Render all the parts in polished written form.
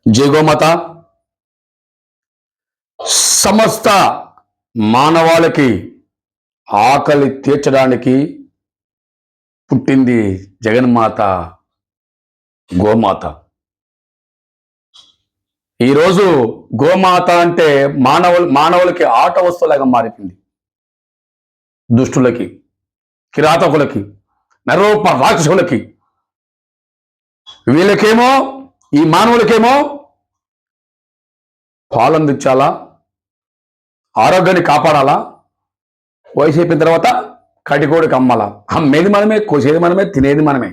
జై గోమాత. సమస్త మానవాళికి ఆకలి తీర్చడానికి పుట్టింది జగన్మాత గోమాత. ఈరోజు గోమాత అంటే మానవులకి ఆట వస్తువులాగా మారిపోయింది. దుష్టులకి, కిరాతకులకి, నరరూప రాక్షసులకి, వీళ్ళకేమో ఈ మానవులకేమో పాలు అందించాలా, ఆరోగ్యాన్ని కాపాడాలా, వయసు అయిపోయిన తర్వాత కటికోడికి అమ్మాలా. అమ్మేది మనమే, కోసేది మనమే, తినేది మనమే.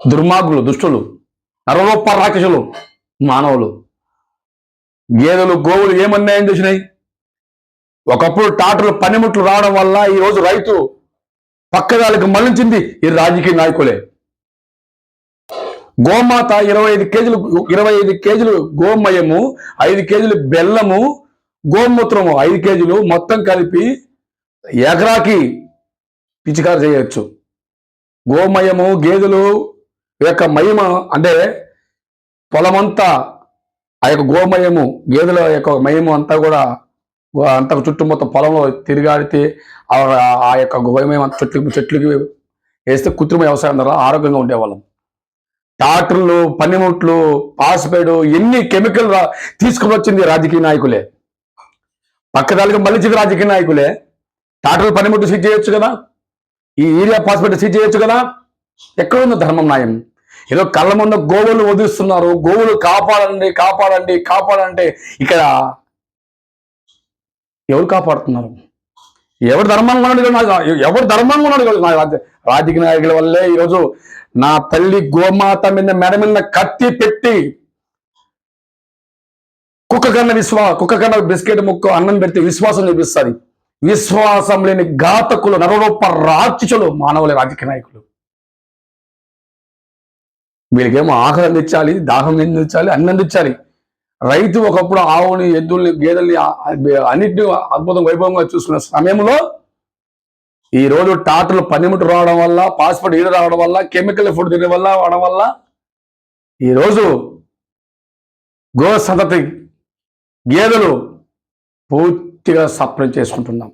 దుర్మార్గులు, దుష్టులు, నరరూప రాక్షసులు మానవులు. గేదెలు, గోవులు ఏమన్నాయని చూసినాయి. ఒకప్పుడు టాటర్లు పనిముట్లు రావడం వల్ల ఈరోజు రైతు పక్కదాలకు మళ్లించింది ఈ రాజకీయ నాయకులే. గోమాత 25 కేజీలు గోమయము, 5 కేజీలు బెల్లము, గోమూత్రము 5 కేజీలు మొత్తం కలిపి ఎకరాకి పిచికారు చేయొచ్చు. గోమయము, గేదెలు యొక్క మహిమ అంటే పొలమంతా ఆ యొక్క గోమయము, గేదెల యొక్క మహిమ అంతా కూడా అంత చుట్టూ మొత్తం పొలంలో తిరిగాడితే ఆ యొక్క గోమయం చెట్లకి వేస్తే కృత్రిమ వ్యవసాయం ద్వారా ఆరోగ్యంగా ఉండేవాళ్ళం. డాక్టర్లు, పనిముట్లు, పాస్పేడు ఎన్ని కెమికల్ తీసుకుని వచ్చింది రాజకీయ నాయకులే. పక్కదానికి మళ్ళీ రాజకీయ నాయకులే. డాక్టర్లు పనిముట్లు సీజ్ చేయొచ్చు కదా, ఈ యూరియా పాస్పేట్ సీజ్ చేయొచ్చు కదా. ఎక్కడ ఉంది ధర్మం, న్యాయం? ఏదో కళ్ళ ముందు గోవులు వదిలిస్తున్నారు. గోవులు కాపాడండి కాపాడండి కాపాడంటే ఇక్కడ ఎవరు కాపాడుతున్నారు? ఎవరు ధర్మంగా ఉన్నాడు? రాజకీయ నాయకుల వల్లే ఈరోజు నా తల్లి గోమాత మీద మెడ మీద కత్తి పెట్టి కుక్క కన్నా బిస్కెట్ ముక్క అన్నం పెడితే విశ్వాసం చూపిస్తుంది. విశ్వాసం లేని ఘాతకులు, నరరూప రాక్షసులు మానవులే రాజకీయ నాయకులు. వీళ్ళకేమో ఆహారం అందించాలి, దాహం అందించాలి, అన్ని అందించాలి. రైతు ఒకప్పుడు ఆవుని, ఎద్దుల్ని, గేదెల్ని అన్నింటినీ అద్భుతం వైభవంగా చూసుకున్న సమయంలో ఈ రోజు టాటర్లు పనిముట్లు రావడం వల్ల, పాస్పోర్ట్ ఈడ రావడం వల్ల, కెమికల్ ఫుడ్ తినడం వల్ల అవడం వల్ల ఈరోజు గో సంతతి గేదెలు పూర్తిగా సప్లం చేసుకుంటున్నాం.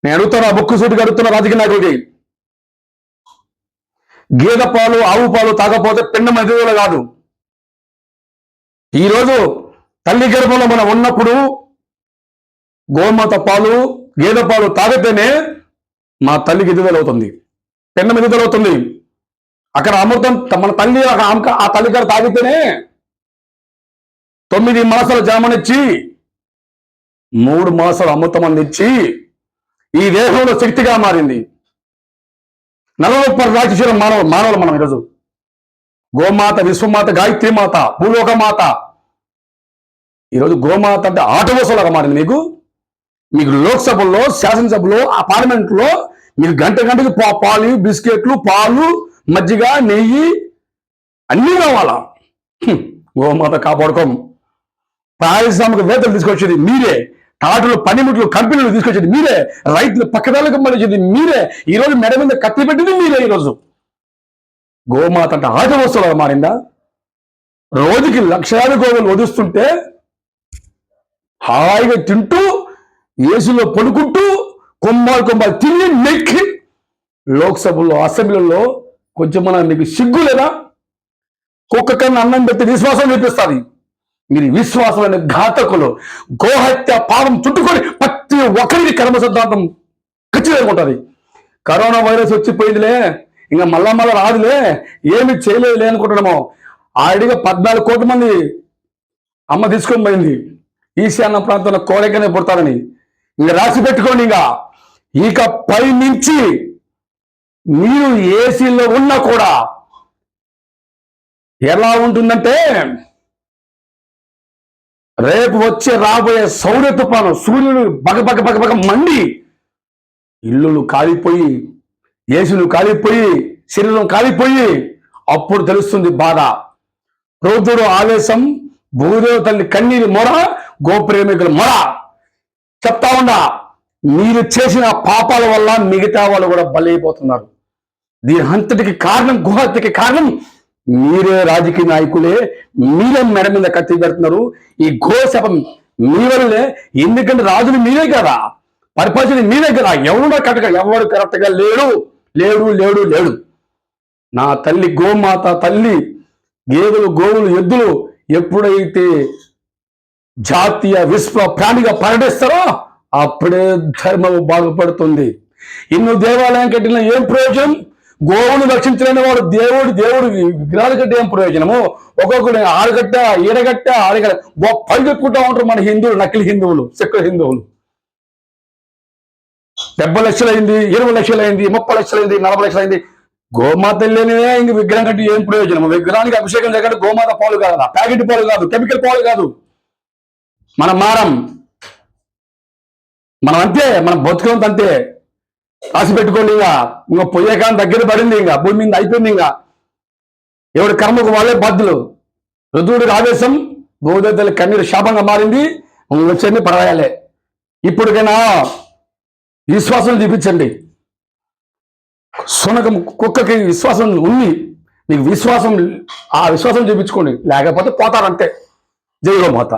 నేను అడుగుతున్నా, బుక్కు సూటిగా అడుగుతున్నా రాజకీయ నాయకుడికి, గేదె పాలు, ఆవు పాలు తాగకపోతే పిండం ఎదుగుదల కాదు. ఈరోజు తల్లి గర్భంలో మనం ఉన్నప్పుడు గోమాత పాలు, గేదె పాలు తాగితేనే మా తల్లికి ఎదుగుదల అవుతుంది, పిండం ఎదుగుదల అవుతుంది. అక్కడ అమృతం మన తల్లి ఆ తల్లి గారు తాగితేనే 9 మాసాలు జామనిచ్చి 3 మాసాలు అమృతం అందించి ఈ దేహంలో శక్తిగా మారింది. నరరూప రాక్షసుల మానవులు మనం ఈరోజు. గోమాత, విశ్వమాత, గాయత్రి మాత, భూలోక మాత. ఈరోజు గోమాత అంటే ఆటవసలాగా మారింది. మీకు లోక్సభలో, శాసనసభలో, ఆ పార్లమెంట్లో మీకు గంటకి పాలు, బిస్కెట్లు, పాలు, మజ్జిగ, నెయ్యి అన్నీ కావాలా? గోమాత కాపాడుకోం. పారిశ్రామిక వేతలు తీసుకొచ్చేది మీరే, టాటర్లు, పనిముట్లు, కంపెనీలు తీసుకొచ్చేది మీరే, రైతులు పక్కదాలకు మళ్ళీ మీరే. ఈరోజు మెడ మీద కత్తి పెట్టింది మీరే. ఈరోజు గోమాత అంటే ఆట వస్తువులాగా మారిందా? రోజుకి లక్షలాది గోవులు వదిస్తుంటే హాయిగా తింటూ, ఏసీలో పడుకుంటూ, కొమ్మాలు తిని నెక్కి లోక్సభలో, అసెంబ్లీలో కొంచెం మీకు సిగ్గు లేదా? కుక్క కన్నా అన్నం పెట్టి విశ్వాసం చూపిస్తుంది. మీరు విశ్వాసమైన ఘాతకులు. గోహత్య పాపం చుట్టుకొని ప్రతి ఒక్కరికి కర్మ సిద్ధాంతం ఖచ్చితంగా ఉంటుంది. కరోనా వైరస్ వచ్చిపోయిందిలే, ఇంకా మళ్ళా రాదులే, ఏమి చేయలేదులే అనుకుంటున్నామో. ఆడిగా 14 కోట్ల మంది అమ్మ తీసుకొని పోయింది. ఈశాన్య ప్రాంతంలో కోడెకనే పుడతారని ఇంకా రాసి పెట్టుకోండి. ఇక పై నుంచి మీరు ఏసీలో ఉన్నా కూడా ఎలా ఉంటుందంటే, రేపు రాబోయే సౌర తుఫాను, సూర్యుడు బగ మండి ఇల్లులు కాలిపోయి, ఏసీలు కాలిపోయి, శరీరం కాలిపోయి అప్పుడు తెలుస్తుంది బాధ. రౌద్రుడు ఆవేశం, భూదేవ తల్లి కన్నీరు మొర, గోప్రేమికుల మొర. చెప్తా ఉండా, మీరు చేసిన పాపాల వల్ల మిగతా వాళ్ళు కూడా బలైపోతున్నారు. దీని అంతటికి కారణం, గుహత్యకి కారణం మీరే రాజకీయ నాయకులే, మీరే మెడ మీద కత్తి పెడుతున్నారు. ఈ గోశాపం మీ వల్లే. ఎందుకంటే రాజులు మీరే కదా, పరిపాలన మీరే కదా. ఎవరు కరెక్ట్గా లేడు లేడు లేడు లేడు. నా తల్లి గోమాత తల్లి, గేదెలు గోవులు ఎద్దులు ఎప్పుడైతే జాతీయ విశ్వ ప్రాణిగా పర్యటిస్తారో అప్పుడే ధర్మం బాగుపడుతుంది. ఇನ್ನು దేవాలయం కట్టిన ఏం ప్రయోజనం? గోవును రక్షించలేని వాడు దేవుడు విగ్రహాలు కట్టే ఏం ప్రయోజనము? ఒక్కొక్కడు ఆడగట్ట ఈడగట్ట ఆడగట్ట పై చెప్పుకుంటా ఉంటారు మన హిందువులు, నకిలీ హిందువులు, సెక్యులర్ హిందువులు. 70 లక్షలైంది, 20 లక్షలైంది, 30 లక్షలైంది, 40 లక్షలైంది. గోమాత లేనివే ఇంక విగ్రహం కట్టి ఏం ప్రయోజనం? విగ్రహానికి అభిషేకం చేయకంటే గోమాత పాలు కాదు, ప్యాకెట్ పాలు కాదు, కెమికల్ పాలు కాదు. మనం మారం, మనం అంతే, మనం బతుకంత అంతే. రాసి పెట్టుకోండి. ఇంకా పొయ్యే కాలం దగ్గర పడింది, ఇంకా భూమి మీద అయిపోయింది. ఇంకా ఎవరి కర్మకు వాళ్ళే బాధ్యులు. రుద్రుడికి ఆవేశం భూదేవతల కన్నీరు శాపంగా మారింది. వచ్చండి పడవేయాలే. ఇప్పటికైనా విశ్వాసం చూపించండి. సునకం కుక్కకి విశ్వాసం ఉంది, మీకు విశ్వాసం, ఆ విశ్వాసం చూపించుకోండి. లేకపోతే పోతారంతే. జై గోమాత.